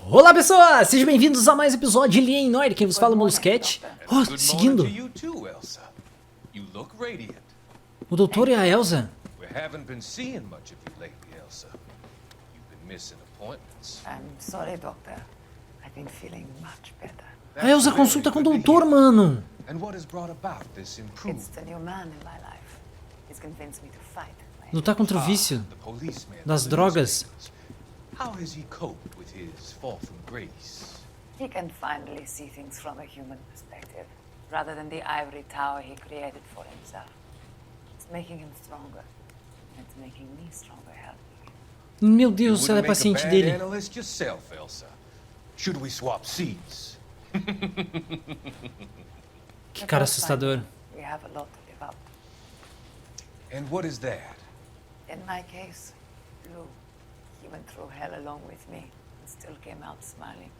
Olá pessoas, sejam bem-vindos a mais um episódio de Noire, quem vos fala é o Molusquete. Oh, seguindo. O doutor e a Elza. A Elza consulta com o doutor, mano. Lutar contra o vício das drogas. How has he coped with his fall from grace? He can finally see things from a human perspective, rather than the ivory tower he created for himself. It's making him stronger. It's making me stronger helping him. Meu Deus, ela é paciente dele. Analyst yourself, Elsa. Should we swap seats? Que cara assustador. We have a lot to live up. And what is that? In my case, Lou. He went through hell along with me and still came out smiling.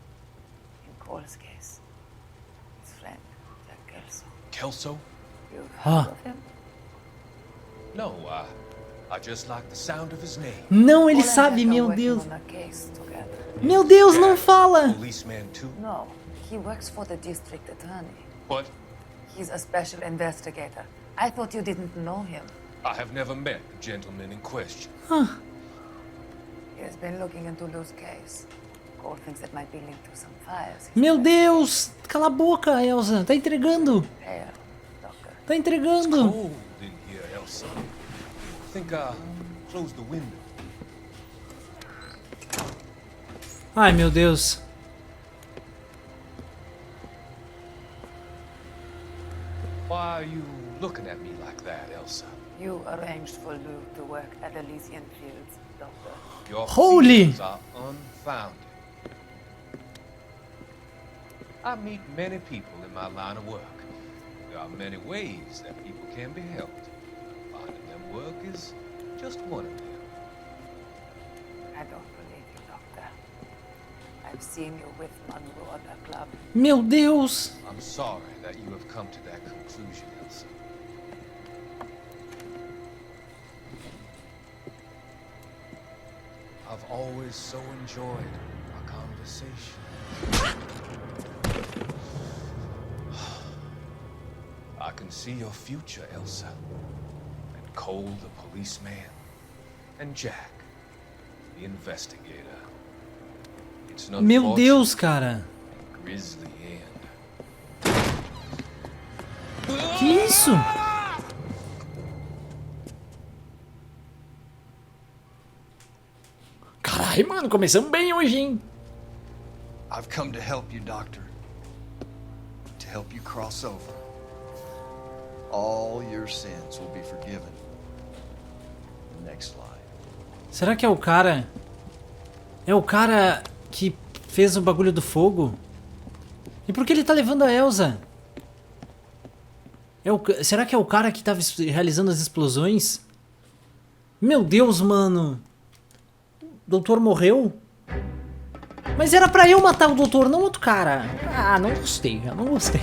In Cole's case, his friend, Kelso. Kelso? You've heard of him? No, I just like the sound of his name. Não, ele sabe, meu Deus. Meu Deus, não fala. Policeman too? No, he works for the district attorney. What? He's a special investigator. I thought you didn't know him. I have never met the gentleman in question. Ah. He has been looking into Lou's case. Cole thinks it might be linked to some fires. Meu Deus, cala a boca, Elza. Tá entregando. Tá entregando. Cold in here, Elsa. Think I'll close the window. Ai, meu Deus. Why are you looking at me like that, Elsa? You arranged for Lou to work at Elysian Fields, Doctor. Your Holy! feelings are unfounded. I meet many people in my line of work. There are many ways that people can be helped. Finding them work is just one of them. I don't believe you, Doctor. I've seen you with Monroe at the club. Meu Deus. I'm sorry that you have come to that conclusion, Elsa. I've always so enjoyed our conversation. I can see your future, Elsa. And Cole, the policeman. And Jack, the investigator. It's an Meu Deus, cara. grisly end. Que isso? Caralho, mano, começamos bem hoje, hein? I've come to help you, Doctor. To help you cross over. All your sins will be forgiven. The next slide. Será que é o cara? É o cara que fez o bagulho do fogo? E por que ele tá levando a Elza? Será que é o cara que tava realizando as explosões? Meu Deus, mano. O doutor morreu? Mas era pra eu matar o doutor, não outro cara. Ah, não gostei, eu não gostei.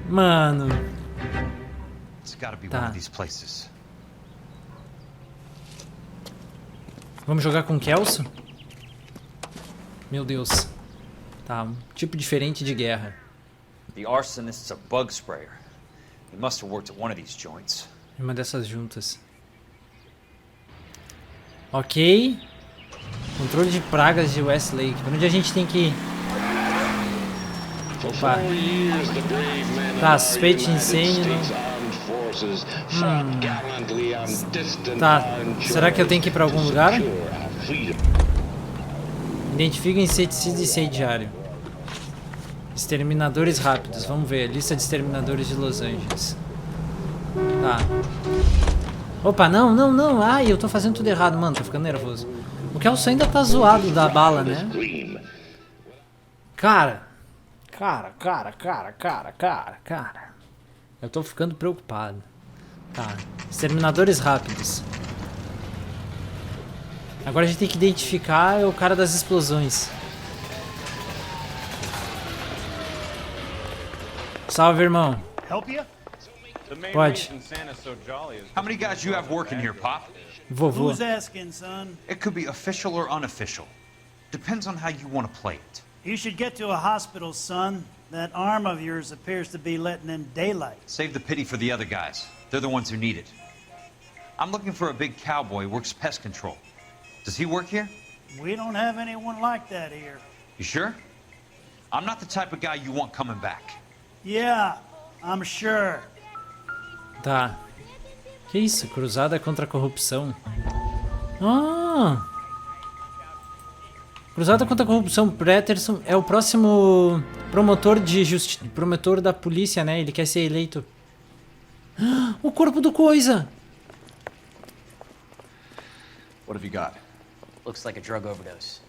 Mano. Tá. Vamos jogar com Kelso? Meu Deus. Tá, um tipo diferente de guerra. The arsonist's a bug sprayer. He must have worked at one of these joints. Uma dessas juntas. Ok. Controle de pragas de Westlake. Para onde a gente tem que ir? Opa. Tá, suspeito de incêndio. Tá, será que eu tenho que ir para algum lugar? Identifica inseticida e incendiário. Exterminadores rápidos, vamos ver. Lista de exterminadores de Los Angeles. Tá. Opa, não, não, não. Ai, eu tô fazendo tudo errado, mano. Tô ficando nervoso. O Kelso ainda tá zoado da bala, né? Cara. Eu tô ficando preocupado. Tá. Exterminadores rápidos. Agora a gente tem que identificar o cara das explosões. Salve, irmão. Pode. How many guys you have working here, Pop? Vovô. Who's asking, son? It could be official or unofficial. Depends on how you want to play it. You should get to a hospital, son. That arm of yours appears to be letting in daylight. Save the pity for the other guys. They're the ones who need it. I'm looking for a big cowboy who works pest control. Does he work here? We don't have anyone like that here. You sure? I'm not the type of guy you want coming back. Yeah, I'm sure. Tá. Que isso? Cruzada contra a corrupção. Ah! Cruzada contra a corrupção. Peterson é o próximo promotor de justiça. Promotor da polícia, né? Ele quer ser eleito. Ah, o corpo do coisa! What have you got? Looks like a drug overdose.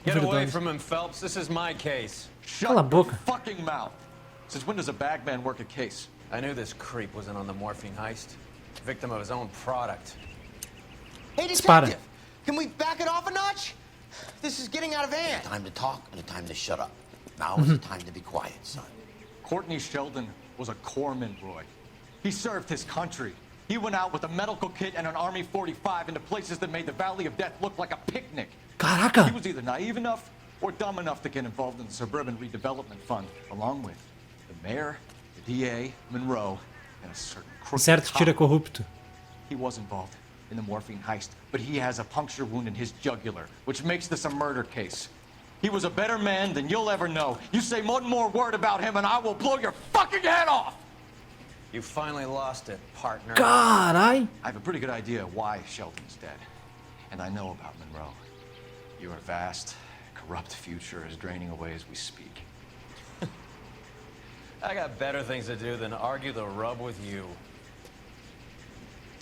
Get away Overdose. from him, Phelps. This is my case. Cala a boca. Fucking mouth. Since when does a bagman work a case? I knew this creep was in on the morphine heist. Victim of his own product. Hey, Dispara. detective! Can we back it off a notch? This is getting out of hand. Time to talk and a time to shut up. Now is the time to be quiet, son. Courtney Sheldon was a corpsman, Roy. He served his country. He went out with a medical kit and an Army 45 into places that made the Valley of Death look like a picnic. He Caraca! was either naive enough or dumb enough to get involved in the Suburban Redevelopment Fund, along with the mayor, the DA, Monroe, and a certain crooked Certo, tira cop. corrupto. He was involved in the morphine heist, but he has a puncture wound in his jugular, which makes this a murder case. He was a better man than you'll ever know. You say one more word about him and I will blow your fucking head off! You finally lost it, partner. Carai! I have a pretty good idea why Sheldon's dead. And I know about Monroe. Your vast, corrupt future is draining away as we speak. I got better things to do than argue the rub with you.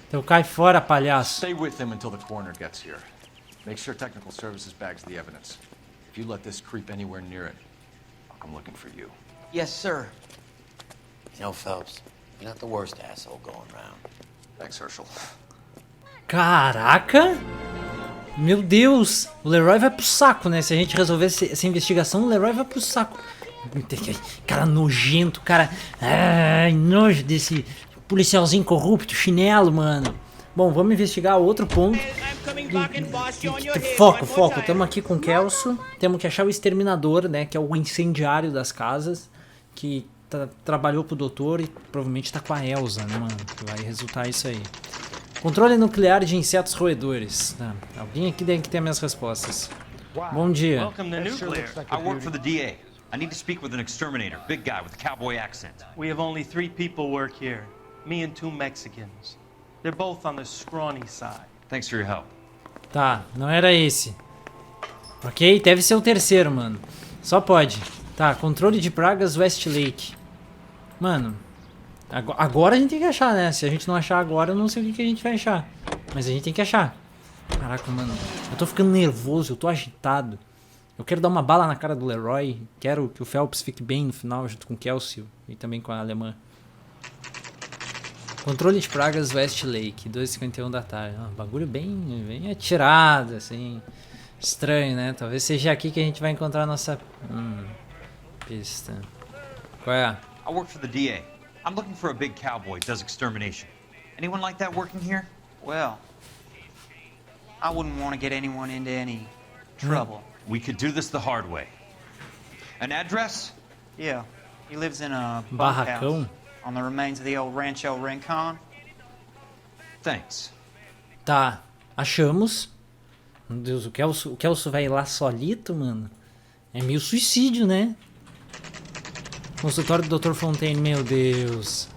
Então cai fora, palhaço. Stay with him until the coroner gets here. Make sure technical services bags the evidence. If you let this creep anywhere near it, I'll come looking for you. Yes, sir. You know, Phelps, you're not the worst asshole going around. Thanks, Herschel. Caraca! Meu Deus! O Leroy vai pro saco, né? Se a gente resolver essa investigação, o Leroy vai pro saco. Cara nojento, cara... Ai, nojo desse policialzinho corrupto, chinelo, mano. Bom, vamos investigar outro ponto. Foco. Estamos aqui com o Kelso. Temos que achar o exterminador, né? Que é o incendiário das casas. Que trabalhou pro doutor e provavelmente tá com a Elza, né, mano? Que vai resultar isso aí. Controle nuclear de insetos roedores. Tá. Alguém aqui tem que ter minhas respostas. Bom dia. Welcome to nuclear. I work for the DA. I need to speak with an exterminator, big guy with a cowboy accent. We have only 3 people work here. Me and 2 Mexicans. They're both on the scrawny side. Thanks for your help. Tá, não era esse. Ok, deve ser o terceiro, mano. Só pode. Tá, controle de pragas Westlake. Mano, agora a gente tem que achar, né? Se a gente não achar agora, eu não sei o que a gente vai achar. Mas a gente tem que achar. Caraca, mano. Eu tô ficando nervoso, eu tô agitado. Eu quero dar uma bala na cara do Leroy. Quero que o Phelps fique bem no final, junto com o Kelso e também com a alemã. Controle de pragas Westlake, 2h51 da tarde. Um bagulho bem atirado, assim. Estranho, né? Talvez seja aqui que a gente vai encontrar a nossa pista. Qual é? I work for the DA. I'm looking for a big cowboy who does extermination. Anyone like that working here? Well, I wouldn't want to get anyone into any trouble. We could do this the hard way. An address? Yeah, he lives in a Barracão? bunkhouse on the remains of the old Rancho Rincon. Thanks. Tá, achamos. Meu Deus, o Kelso vai lá solito, mano. É meio suicídio, né? Consultório do Dr. Fontaine, meu Deus.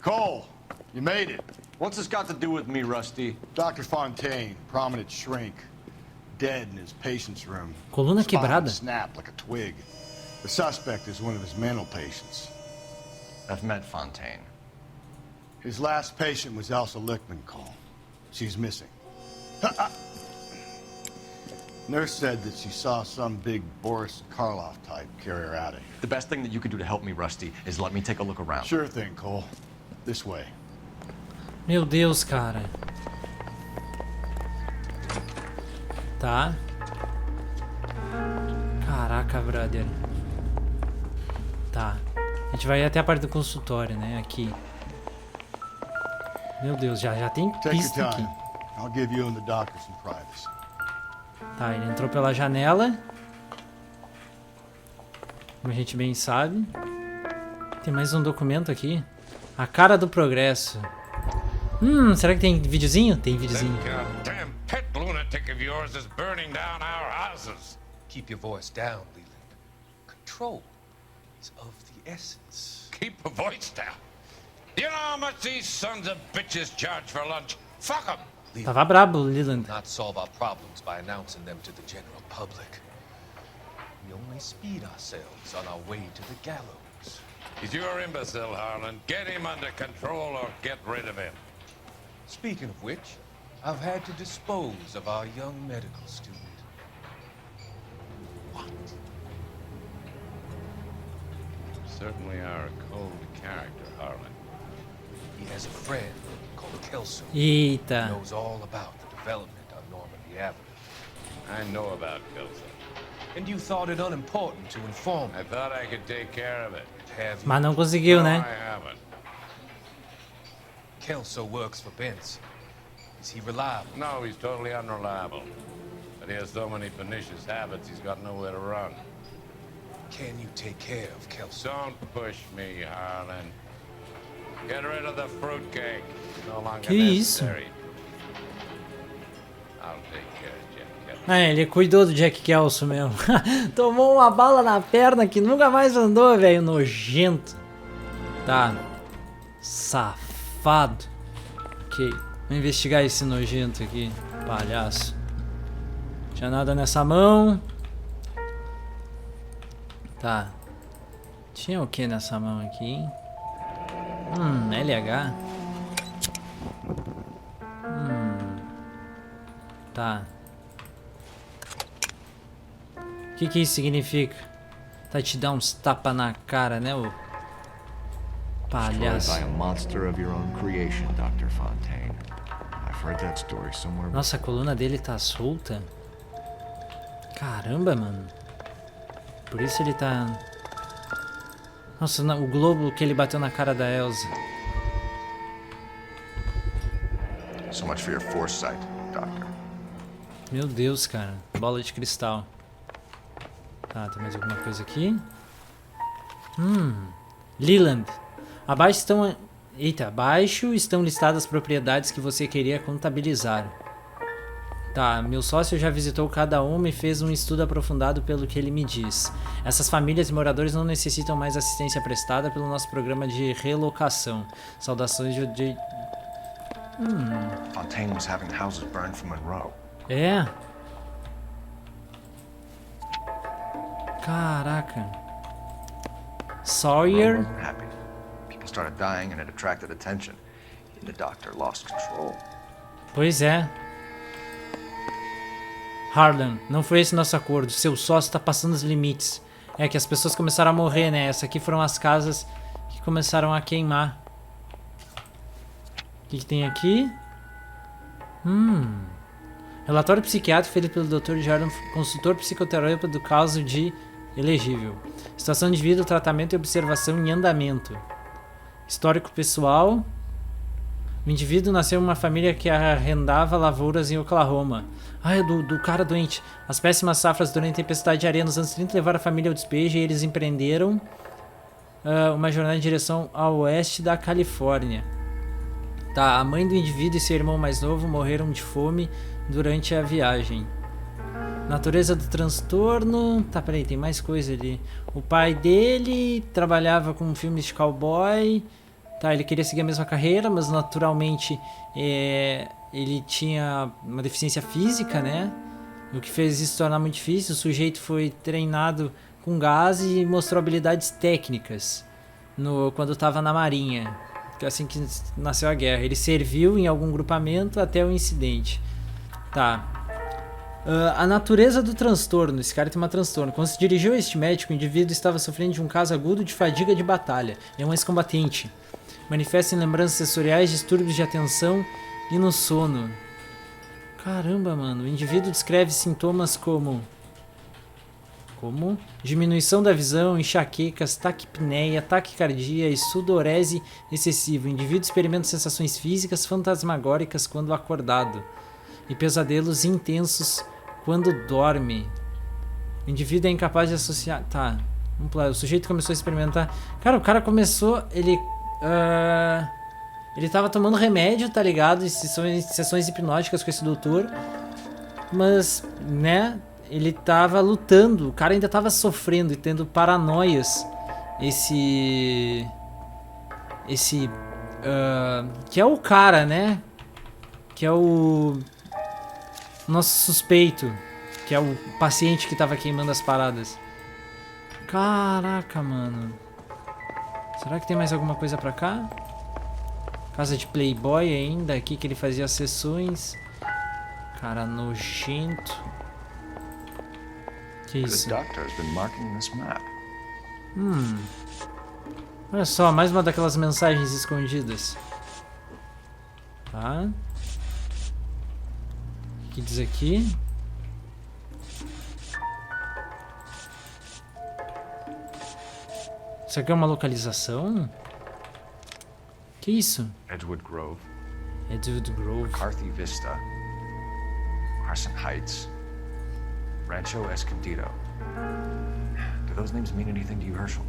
Cole, you made it. What's this got to do with me, Rusty? Dr. Fontaine, prominent shrink, dead in his patient's room. Coluna Spine quebrada. snapped like a twig. The suspect is one of his mental patients. I've met Fontaine. His last patient was Elsa Lickman, Cole. She's missing. Nurse said that she saw some big Boris Karloff type carry her out of here. The best thing that you can do to help me, Rusty, is let me take a look around. Sure thing, Cole. This way. Meu Deus, cara. Tá. Caraca, brother. Tá. A gente vai até a parte do consultório, né? Aqui. Meu Deus, já tem Take your pista aqui. time. I'll give you and the doctor some privacy. Tá, ele entrou pela janela. Como a gente bem sabe. Tem mais um documento aqui. A cara do progresso. Será que tem videozinho? Tem videozinho. Damn pet lunatic of yours is burning down our houses. Keep your voice down, Leland. Control is of the essence. Keep your voice down. You know how much these sons of bitches charge for lunch? Fuck them. Tava brabo, Leland. Not solve our problems by announcing them to the general public. We only speed ourselves on our way to the gallows. He's your imbecile, Harlan. Get him under control or get rid of him. Speaking of which, I've had to dispose of our young medical student. What? You certainly are a cold character, Harlan. He has a friend called Kelso. Eita. He knows all about the development on Normandy Avenue. I know about Kelso. And you thought it unimportant to inform me. I thought I could take care of it. Have you? Mas não conseguiu, No, né? I haven't. Kelso works for Benson. Is he reliable? No, he's totally unreliable. But he has so many pernicious habits, he's got nowhere to run. Can you take care of Kelso? Don't push me, Harlan. Get rid of the fruitcake. No longer Que isso? necessary. I'll take care of Jack Kelso. Ah, ele cuidou do Jack Kelso mesmo. Tomou uma bala na perna que nunca mais andou, velho. Nojento. Tá. Safado. Ok. Vou investigar esse nojento aqui. Palhaço. Tinha nada nessa mão. Tá. Tinha o que nessa mão aqui, hein? LH. Tá. O que isso significa? Tá te dar uns tapa na cara, né, ô palhaço? Nossa, a coluna dele tá solta? Caramba, mano. Por isso ele tá... Nossa, o globo que ele bateu na cara da Elza. So much for your foresight, Doctor. Meu Deus, cara. Bola de cristal. Tá, tem mais alguma coisa aqui? Leland. Abaixo estão... Eita, abaixo estão listadas as propriedades que você queria contabilizar. Tá, meu sócio já visitou cada uma e fez um estudo aprofundado pelo que ele me diz. Essas famílias e moradores não necessitam mais assistência prestada pelo nosso programa de relocação. Saudações de... Fontaine was having houses burned from Monroe. É? Caraca. Sawyer? Wasn't happy. People started dying and it attracted attention. And the doctor lost control. Pois é. Harlan, não foi esse nosso acordo. Seu sócio tá passando os limites. É que as pessoas começaram a morrer, né? Essas aqui foram as casas que começaram a queimar. O que tem aqui? Relatório psiquiátrico feito pelo Dr. Jordan, consultor psicoterapeuta do caso de elegível. Situação de vida, tratamento e observação em andamento. Histórico pessoal. O indivíduo nasceu em uma família que arrendava lavouras em Oklahoma. Ah, é do cara doente. As péssimas safras durante a tempestade de areia nos anos 30 levaram a família ao despejo e eles empreenderam uma jornada em direção ao oeste da Califórnia. Tá, a mãe do indivíduo e seu irmão mais novo morreram de fome durante a viagem. Natureza do transtorno... Tá, peraí, tem mais coisa ali. O pai dele trabalhava com filmes de cowboy... Tá, ele queria seguir a mesma carreira, mas naturalmente ele tinha uma deficiência física, né? O que fez isso se tornar muito difícil. O sujeito foi treinado com gás e mostrou habilidades técnicas quando estava na marinha, assim que nasceu a guerra. Ele serviu em algum grupamento até o incidente. Tá. A natureza do transtorno. Esse cara tem um transtorno. Quando se dirigiu a este médico, o indivíduo estava sofrendo de um caso agudo de fadiga de batalha. É um ex-combatente. Manifesta em lembranças sensoriais, distúrbios de atenção e no sono. Caramba, mano. O indivíduo descreve sintomas como Como diminuição da visão, enxaquecas, taquipneia, taquicardia e sudorese excessiva. O indivíduo experimenta sensações físicas fantasmagóricas quando acordado e pesadelos intensos quando dorme. O indivíduo é incapaz de associar... Tá, vamos lá. O sujeito começou a experimentar... Cara, o cara começou... Ele tava tomando remédio, tá ligado? Em sessões hipnóticas com esse doutor. Mas, né... Ele tava lutando, o cara ainda tava sofrendo e tendo paranoias. Que é o cara, né? Que é o nosso suspeito. Que é o paciente que tava queimando as paradas. Caraca, mano. Será que tem mais alguma coisa pra cá? Casa de playboy ainda, aqui que ele fazia as sessões. Cara nojento. Que isso? Olha só, mais uma daquelas mensagens escondidas. Tá. O que diz aqui? Isso aqui é uma localização? Que isso? Edgewood Grove. Edgewood Grove. McCarthy Vista. Carson Heights. Rancho Escondido. Do those names mean anything to you, Herschel?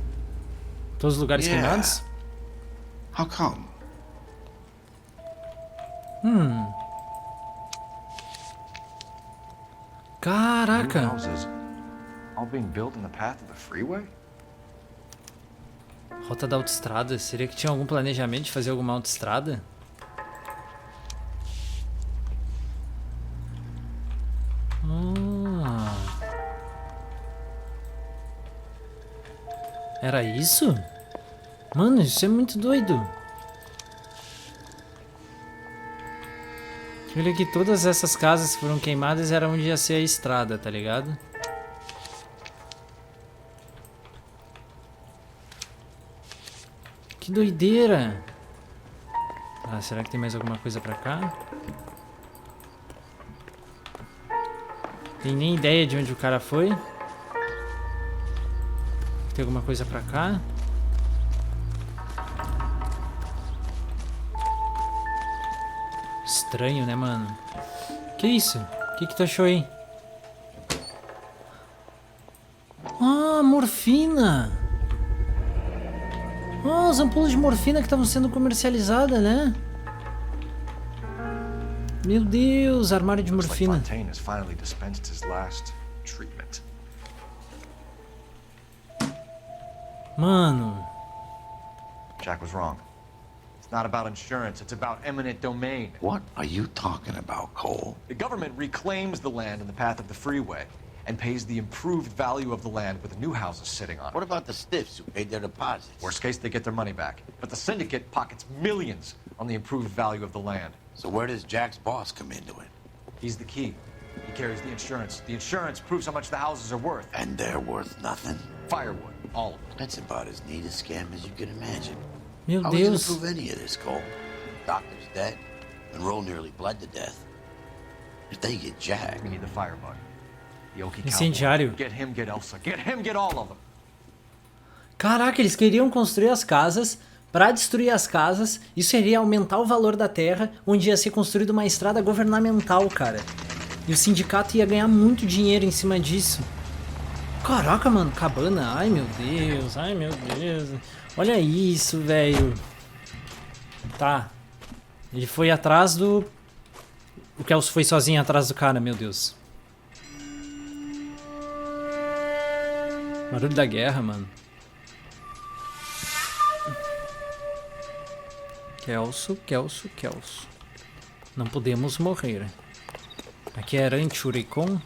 Todos os lugares queimados? How come? Caraca. New houses all being built in the path of the freeway? Rota da autoestrada. Seria que tinha algum planejamento de fazer alguma autoestrada? Era isso? Mano, isso é muito doido. Olha que todas essas casas que foram queimadas era onde ia ser a estrada, tá ligado? Que doideira! Ah, será que tem mais alguma coisa pra cá? Tem nem ideia de onde o cara foi. Tem alguma coisa pra cá? Estranho, né, mano? Que isso? O que tu achou aí? Ah, morfina! Ah, as ampolas de morfina que estavam sendo comercializadas, né? Meu Deus, armário de morfina. Mano. Jack was wrong. It's not about insurance, it's about eminent domain. What are you talking about, Cole? The government reclaims the land in the path of the freeway and pays the improved value of the land with the new houses sitting on it. What about the stiffs who paid their deposits? Worst case, they get their money back. But the syndicate pockets millions on the improved value of the land. So where does Jack's boss come into it? He's the key. He carries the insurance. The insurance proves how much the houses are worth. And they're worth nothing? Firewood, all of them. That's about as neat a scam as you can imagine. Meu How are you Deus. gonna prove any of this, Cole? Doctor's dead. Monroe nearly bled to death. If they get Jack... We need the firebug. The Okie Incendiário. Get him, get Elsa. Get him, get all of them. Caraca, eles queriam construir as casas. Para destruir as casas, isso iria aumentar o valor da terra, onde ia ser construída uma estrada governamental, cara. E o sindicato ia ganhar muito dinheiro em cima disso. Caraca, mano, cabana. Ai, meu Deus. Ai, meu Deus. Olha isso, velho. Tá. Ele foi atrás do... O Kelso foi sozinho atrás do cara, meu Deus. Barulho da guerra, mano. Kelso, Kelso, Kelso. Não podemos morrer. Aqui é Ranchuricon.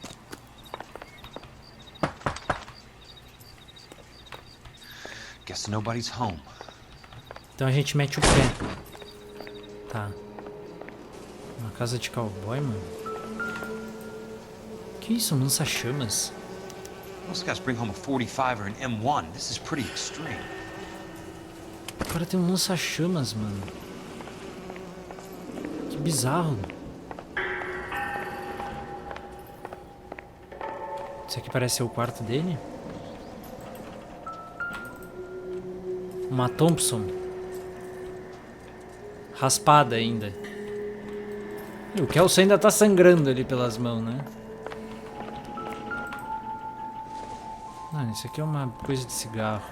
Guess nobody's home. Então a gente mete o pé. Tá. Uma casa de cowboy, mano. Que isso? Um lança-chamas? Most guys bring home a 45 or an M1. This is pretty extreme. O cara tem um lança-chamas, mano. Que bizarro. Isso aqui parece ser o quarto dele? Uma Thompson. Raspada ainda. E o Kelso ainda tá sangrando ali pelas mãos, né? Ah, isso aqui é uma coisa de cigarro.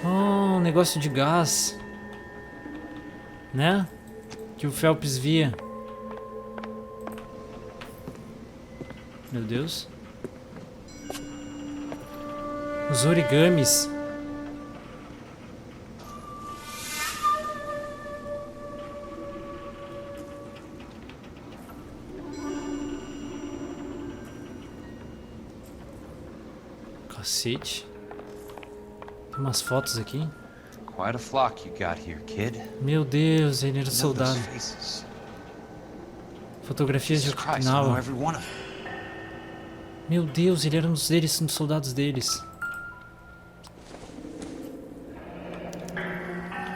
Oh, um negócio de gás. Né? Que o Phelps via. Meu Deus. Os origamis. Cacete. Tem umas fotos aqui. Quite a flock you got here, kid. Meu Deus, ele era soldado. Fotografias de final. Meu Deus, ele era um dos soldados deles.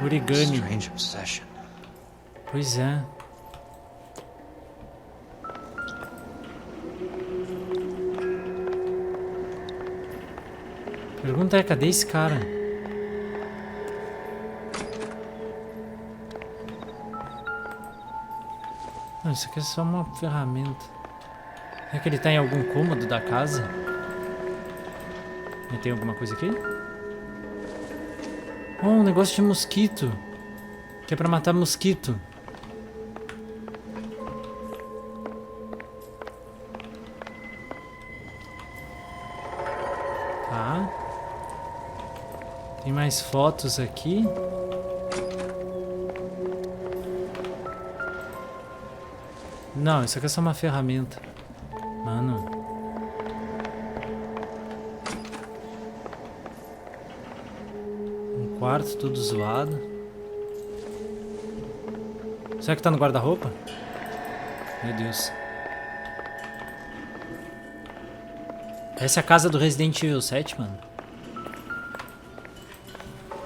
Origami. Pois é. A pergunta é, cadê esse cara? Não, isso aqui é só uma ferramenta. É que ele tá em algum cômodo da casa? E tem alguma coisa aqui? Oh, um negócio de mosquito. Que é pra matar mosquito. Tá. Tem mais fotos aqui. Não, isso aqui é só uma ferramenta. Mano. Um quarto todo zoado. Será que tá no guarda-roupa? Meu Deus. Essa é a casa do Resident Evil 7, mano.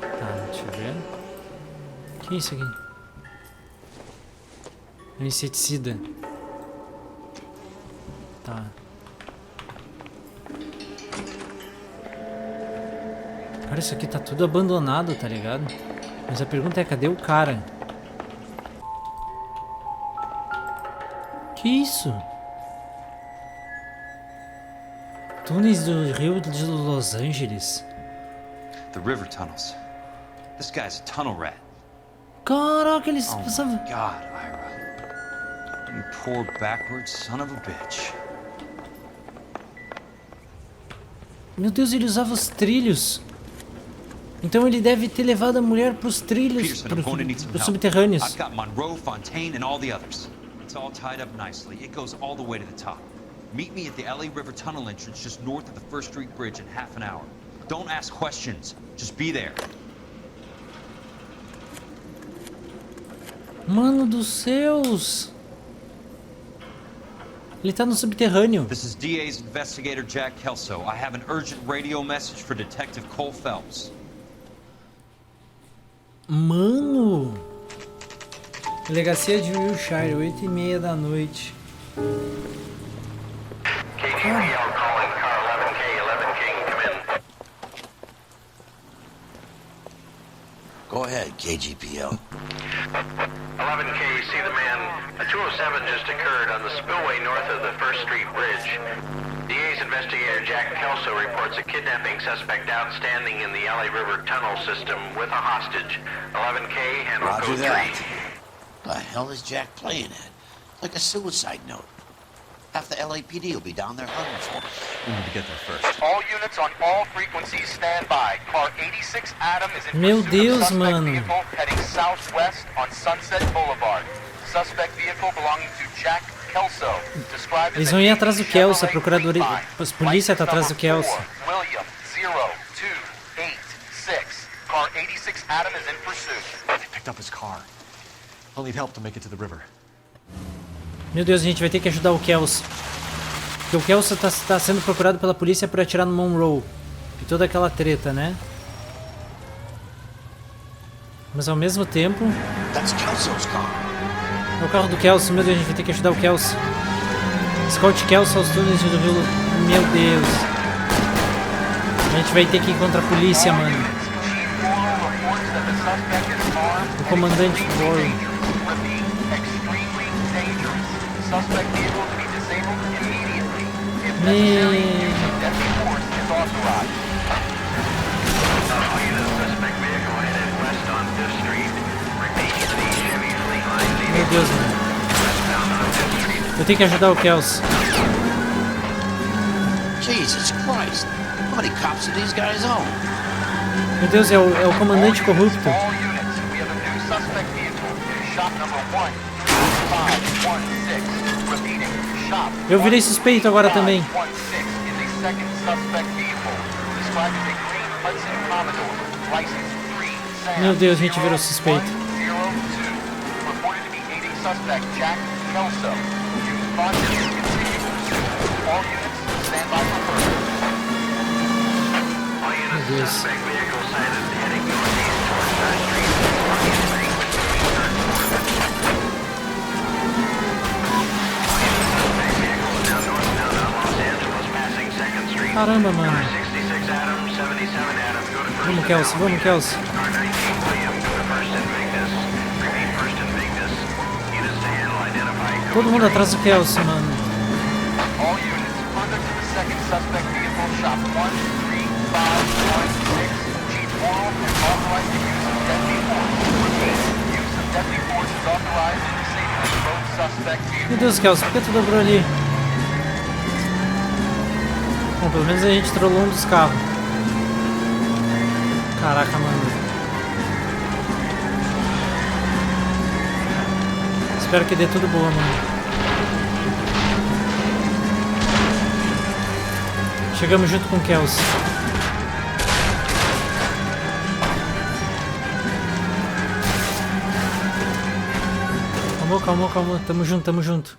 Tá, deixa eu ver. O que é isso aqui? É um inseticida. Tá. Cara, isso aqui tá tudo abandonado, tá ligado? Mas a pergunta é, cadê o cara? Que isso? Túneis do Rio de Los Angeles. The river tunnels. This guy's a tunnel rat. Caraca, eles Oh passavam... my God, Ira. You poor backward son of a bitch. Meu Deus, ele usava os trilhos. Então ele deve ter levado a mulher pros trilhos, pros subterrâneos. I've got Monroe, Fontaine, and all the others. It's all tied up nicely. It goes all the way to the top. Meet me at the L.A. River Tunnel entrance just north of the First Street Bridge in half an hour. Don't ask questions. Just be there. Mano dos céus! Ele tá no subterrâneo. This is DA's investigator Jack Kelso. I have an urgent radio message for Detective Cole Phelps. Mano! Delegacia de Wilshire, 8h30 da noite. KGPL calling car 11K, 11K, come in. Go ahead, KGPL. 11K, see the man. A 207 just occurred on the spillway north of the First Street Bridge. DA's investigator Jack Kelso reports a kidnapping suspect outstanding in the LA River tunnel system with a hostage. 11K, handle Roger code that. 3. The hell is Jack playing at? Like a suicide note. Half the LAPD will be down there hunting for him. We need to get there first. All units on all frequencies stand by. Car 86 Adam is in Meu pursuit Deus, of suspect mano. vehicle heading southwest on Sunset Boulevard. Suspect vehicle belonging to Jack Kelso. Described Eles as vão ir a atrás do Chevrolet Kelso, a procuradoria. Greenline. A polícia tá atrás do Kelso. William 0286. Car 86 Adam is in pursuit. They picked up his car. I'll need help to make it to the river. Meu Deus, a gente vai ter que ajudar o Kelso. Porque o Kelso tá sendo procurado pela polícia por atirar no Monroe. E toda aquela treta, né? Mas ao mesmo tempo... That's Kelso's car. É o carro do Kelso, meu Deus, a gente vai ter que ajudar o Kelso. Scout Kelso aos túneis do rio. Meu Deus. A gente vai ter que ir contra a polícia, mano. O comandante Warren. Meu Deus, mano. Eu tenho que ajudar o Kelso. Jesus Christ. How many cops do these guys own? Meu Deus, é o comandante corrupto. Eu virei suspeito agora também. Meu Deus, a gente virou suspeito. Meu Deus. Caramba, mano. Vamos, Kelso, vamos, Kelso. Todo mundo atrás do Kelso, mano. Meu Deus, Kelso, por que tu dobrou ali? Bom, pelo menos a gente trollou um dos carros. Caraca, mano. Espero que dê tudo boa, mano. Chegamos junto com o Kelso. Calma, calma, calma. Tamo junto, tamo junto.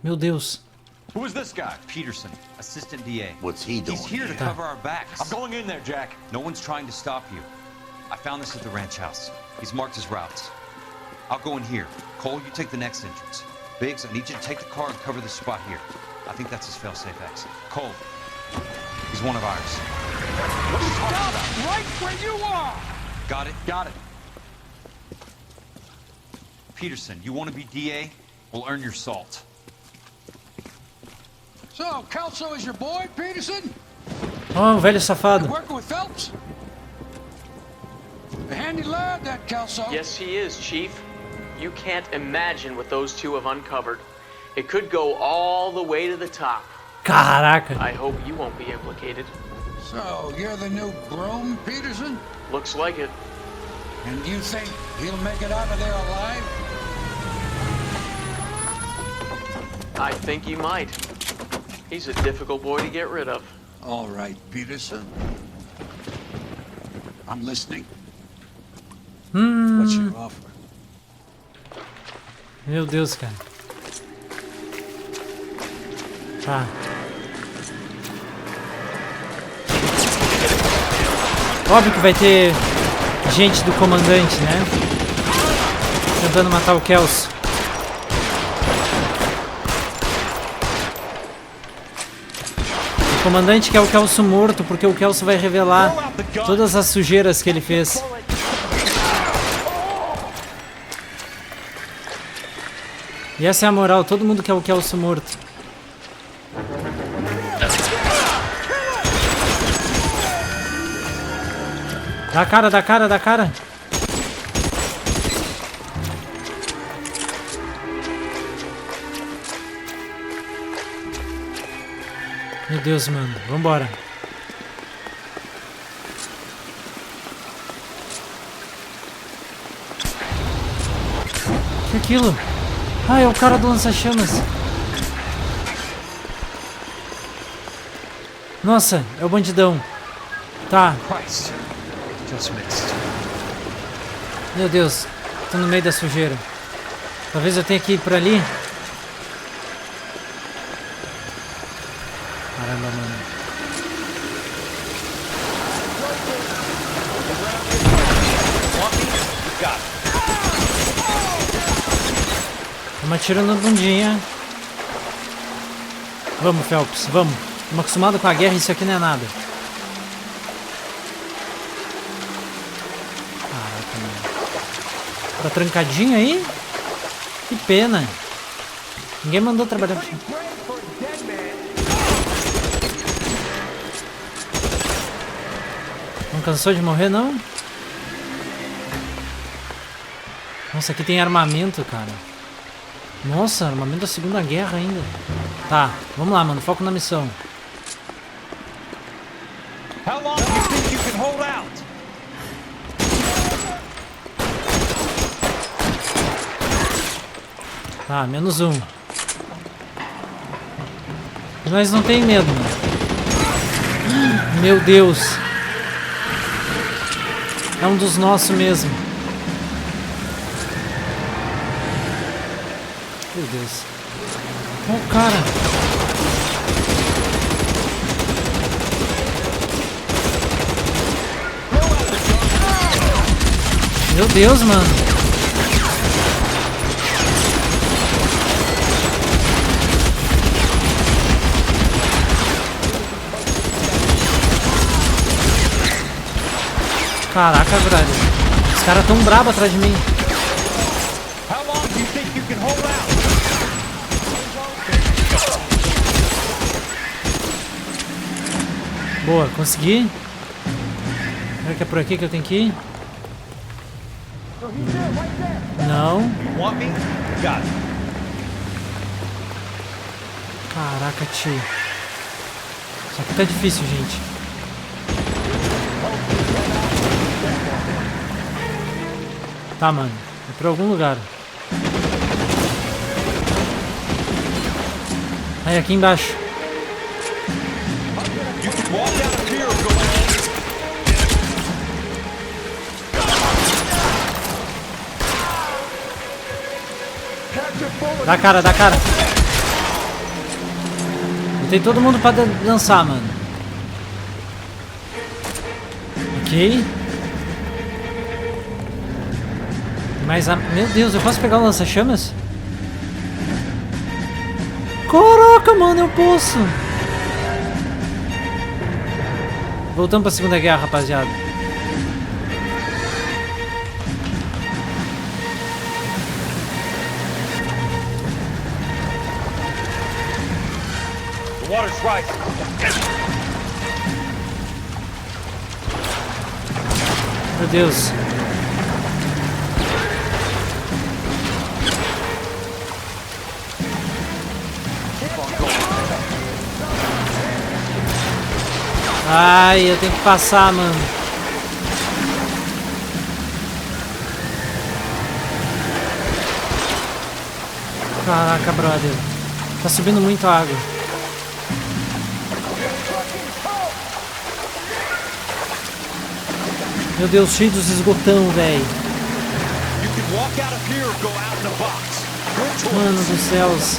Meu Deus. Who is this guy? Peterson, assistant DA. What's he doing? He's here to cover our backs. I'm going in there, Jack. No one's trying to stop you. I found this at the ranch house. He's marked his routes. I'll go in here. Cole, you take the next entrance. Biggs, I need you to take the car and cover this spot here. I think that's his fail-safe exit. Cole, he's one of ours. What are you talking about? Right where you are! Got it? Got it. Peterson, you want to be DA? We'll earn your salt. So, Kelso is your boy, Peterson? Oh, velho safado. Working with Phelps? A handy lad, that Kelso. Yes, he is, Chief. You can't imagine what those two have uncovered. It could go all the way to the top. Caraca. I hope you won't be implicated. So, you're the new groom, Peterson? Looks like it. And you think he'll make it out of there alive? I think he might. He's a difficult boy to get rid of. All right, Peterson. I'm listening. What's your offer? Meu Deus, cara. Tá. Óbvio que vai ter gente do comandante, né? Tentando matar o Kelso. O comandante quer o Kelso morto, porque o Kelso vai revelar todas as sujeiras que ele fez. E essa é a moral, todo mundo quer o Kelso morto. Dá a cara, dá a cara, dá a cara. Meu Deus, mano. Vambora. Que é aquilo? Ah, é o cara do lança-chamas. Nossa, é o bandidão. Tá. Meu Deus. Tô no meio da sujeira. Talvez eu tenha que ir por ali. Caramba, mano. Tamo atirando na bundinha. Vamos, Phelps, vamos. Estamos acostumados com a guerra, isso aqui não é nada. Caraca, mano. Tá trancadinho aí? Que pena. Ninguém mandou trabalhar. Não cansou de morrer, não? Nossa, aqui tem armamento, cara. Nossa, armamento da Segunda Guerra ainda. Tá, vamos lá, mano. Foco na missão. How long do you think you can hold out? Tá, menos um. E nós não tem medo, mano. Meu Deus. É um dos nossos mesmo. Meu Deus. Olha o cara. Meu Deus, mano. Caraca, velho. Os caras tão bravos atrás de mim. How long do you think you can hold out? Boa, consegui. Será que é por aqui que eu tenho que ir? Não. Caraca, tio. Isso aqui tá difícil, gente. Tá, mano. É pra algum lugar. Aí, aqui embaixo. Dá cara, dá cara. Botei todo mundo pra dançar, mano. Ok. Mas, meu Deus, eu posso pegar o lança-chamas? Caraca, mano, eu posso. Voltamos pra Segunda Guerra, rapaziada. The water's rising. Meu Deus. Ai, eu tenho que passar, mano. Caraca, brother. Tá subindo muito a água. Meu Deus, cheio dos esgotão, velho. Mano dos céus.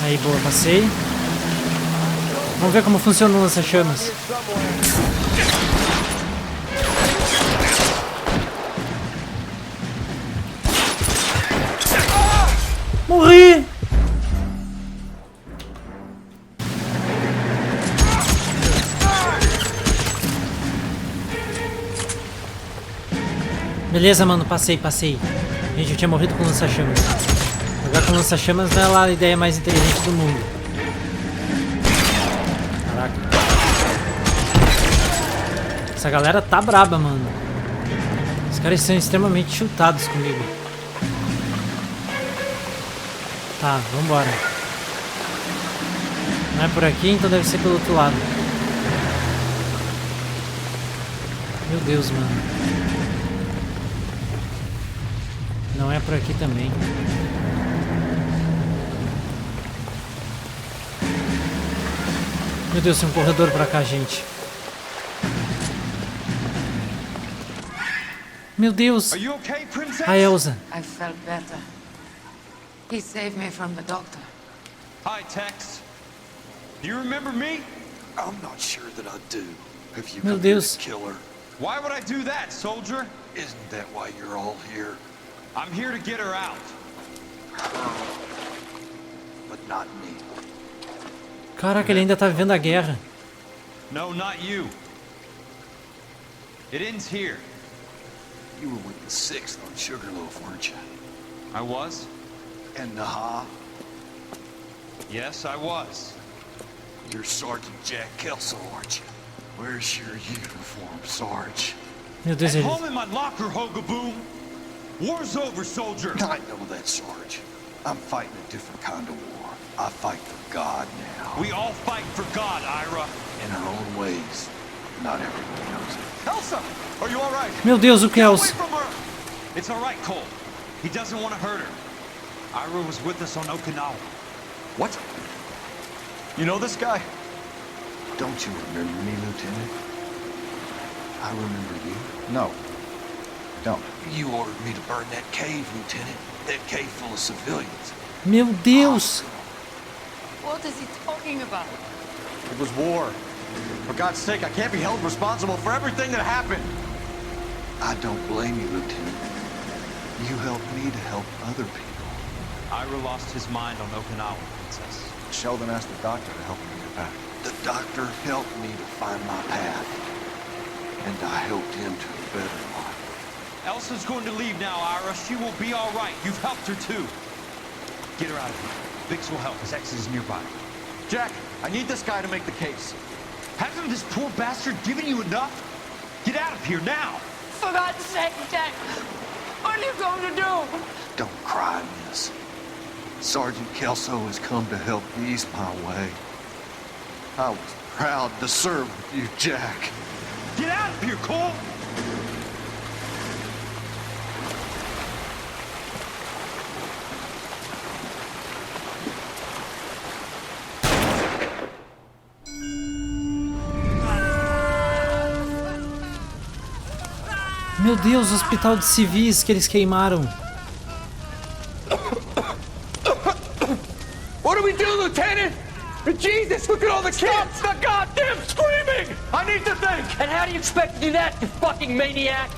Aí, boa, passei. Vamos ver como funciona o lança-chamas. Morri! Beleza, mano, passei. Gente, eu tinha morrido com lança-chamas. Jogar com lança-chamas não é lá a ideia mais inteligente do mundo. Essa galera tá braba, mano. Os caras são extremamente chutados comigo. Tá, vambora. Não é por aqui, então deve ser pelo outro lado. Meu Deus, mano. Não é por aqui também. Meu Deus, tem um corredor pra cá, gente. Meu Deus! A Elza. I felt better. He saved me from the doctor. Hi, Tex. Do you remember me? I'm not sure that I do. Have you Meu Deus. killer? Why would I do that, soldier? Isn't that why you're all here? I'm here to get her out. but not me. Caraca, ele ainda tá vivendo a guerra. No, not you. It ends here. You were with the 6th on Sugarloaf, weren't you? I was? And Naha? Yes, I was. You're Sergeant Jack Kelso, aren't you? Where's your uniform, Sarge? Meu Deus, At ele... home in my locker, Hogaboom. War's over, soldier. I know that, Sarge. I'm fighting a different kind of war. I fight for God now. We all fight for God, Ira. In our own ways. Not everybody knows it. Elsa! Are you alright? Meu Deus, o Kelso. It's alright, Cole. He doesn't want to hurt her. Ira was with us on Okinawa. What? You know this guy? Don't you remember me, Lieutenant? I remember you. No. Don't. You ordered me to burn that cave, Lieutenant. That cave full of civilians. Meu Deus. What is he talking about? It was war. For God's sake, I can't be held responsible for everything that happened. I don't blame you, Lieutenant. You helped me to help other people. Ira lost his mind on Okinawa, Princess. Sheldon asked the doctor to help him get back. The doctor helped me to find my path. And I helped him to a better life. Elsa's going to leave now, Ira. She will be all right. You've helped her, too. Get her out of here. Bix will help. His ex is nearby. Jack, I need this guy to make the case. Hasn't this poor bastard given you enough? Get out of here now! For God's sake, Jack! What are you going to do? Don't cry, miss. Sergeant Kelso has come to help ease my way. I was proud to serve with you, Jack. Get out of here, Cole! Meu Deus, o hospital de civis que eles queimaram. What do we do, Lieutenant? Jesus, look at all the kids! Stop the goddamn screaming! I need to think! And how do you expect to do that, you fucking maniac?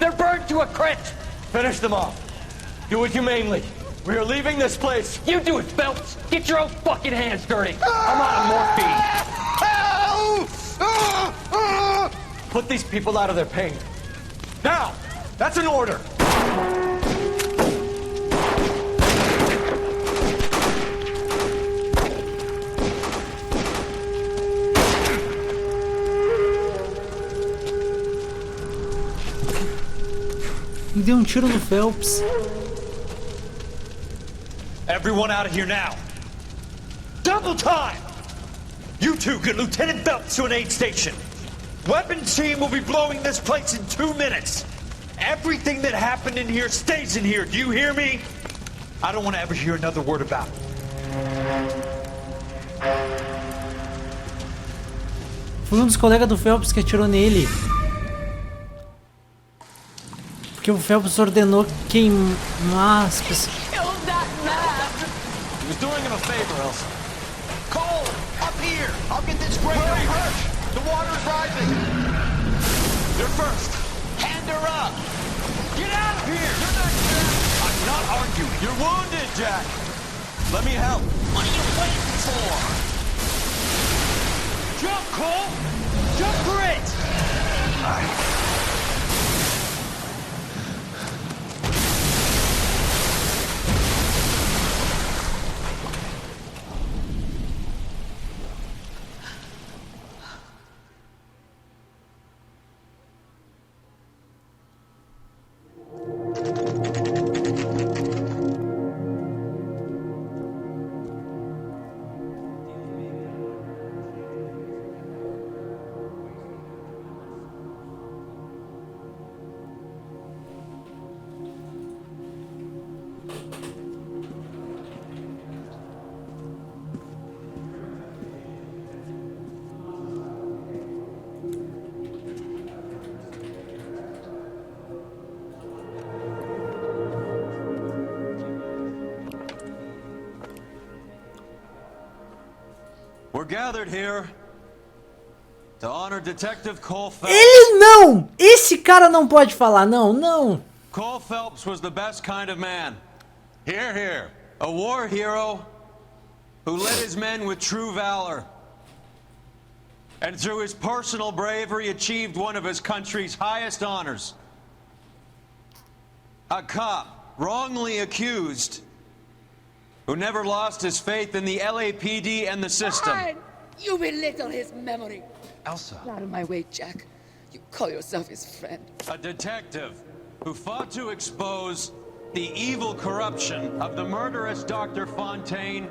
They're burned to a crisp! Finish them off. Do it humanely. We are leaving this place. You do it, Phelps. Get your own fucking hands dirty. I'm out of morphine. Put these people out of their pain. Now! That's an order! Me deu um tiro no Phelps. Everyone out of here now. Double time! You two get Lieutenant Phelps to an aid station. Weapons team will be blowing this place in 2 minutes. Everything that happened in here stays in here. Do you hear me? I don't want to ever hear another word about it. Foi um dos colegas do Phelps que atirou nele. Porque o Phelps ordenou queimar as pessoas. He was doing him a favor, Elsa. Cole, up here! I'll get this great hurt! The water's rising! You're first! Hand her up! Get out of here! You're not Jack! I'm not arguing! You're wounded, Jack! Let me help! What are you waiting for? Jump, Cole! Jump for it! We're gathered here to honor Detective Cole Phelps. Ele não! Esse cara não pode falar, não, não. Cole Phelps was the best kind of man. Here, here. A war hero who led his men with true valor, and through his personal bravery achieved one of his country's highest honors. A cop, wrongly accused, who never lost his faith in the LAPD and the system. Fine. You belittle his memory. Elsa. Get out of my way, Jack. You call yourself his friend. A detective who fought to expose the evil corruption of the murderous Dr. Fontaine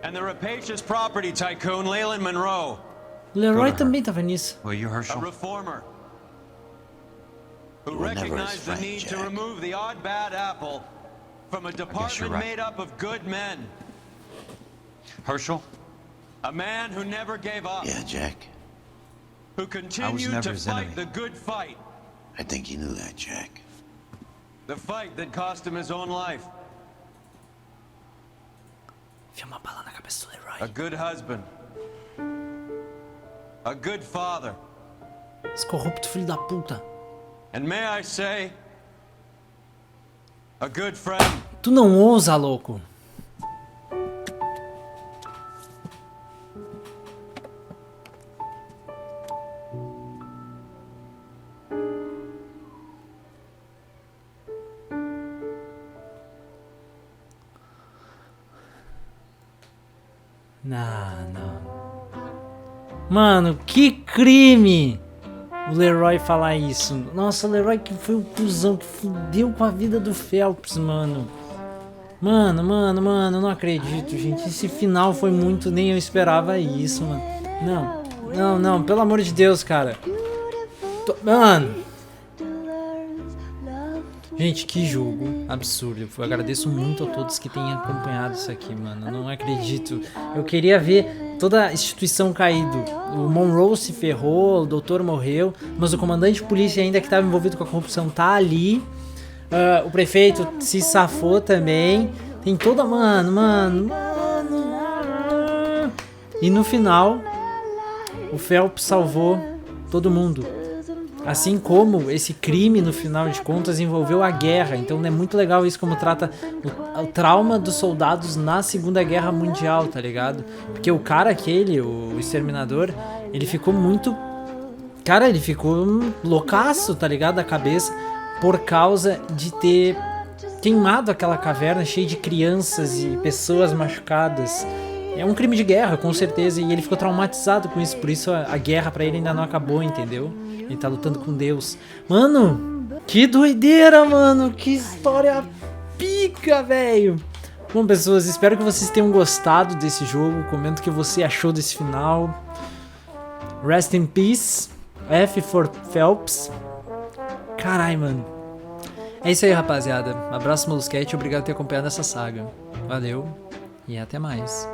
and the rapacious property tycoon Leyland Monroe. Leroy também tava nisso. Will you, Herschel? A reformer who recognized the need to remove the odd bad apple from a department made up of good men. Herschel? A man who never gave up. Yeah, Jack. Who continued to fight the good fight. I think you knew that, Jack. The fight that cost him his own life. A good husband. A good father. Esse corrupto filho da puta. And may I say, a good friend. Tu não ousa, louco. Não. Mano, que crime o Leroy falar isso. Nossa, o Leroy que foi o cuzão que fudeu com a vida do Phelps, mano. Mano, não acredito, gente. Esse final foi muito... Nem eu esperava isso, mano. Não, pelo amor de Deus, cara. Mano. Gente, que jogo absurdo. Eu agradeço muito a todos que têm acompanhado isso aqui, mano. Não acredito. Eu queria ver toda a instituição caído. O Monroe se ferrou, o doutor morreu, mas o comandante de polícia ainda que estava envolvido com a corrupção tá ali. O prefeito se safou também. Tem toda... Mano. E no final, o Phelps salvou todo mundo. Assim como esse crime, no final de contas, envolveu a guerra. Então é muito legal isso, como trata o trauma dos soldados na Segunda Guerra Mundial, tá ligado? Porque o cara aquele, o exterminador, ele ficou muito... Cara, ele ficou loucaço, tá ligado? Da cabeça, por causa de ter queimado aquela caverna cheia de crianças e pessoas machucadas. É um crime de guerra, com certeza, e ele ficou traumatizado com isso. Por isso a guerra pra ele ainda não acabou, entendeu? Ele tá lutando com Deus. Mano, que doideira, mano. Que história pica, velho. Bom, pessoas, espero que vocês tenham gostado desse jogo. Comenta o que você achou desse final. Rest in peace. F for Phelps. Carai, mano. É isso aí, rapaziada. Abraço, Molusquete. Obrigado por ter acompanhado essa saga. Valeu e até mais.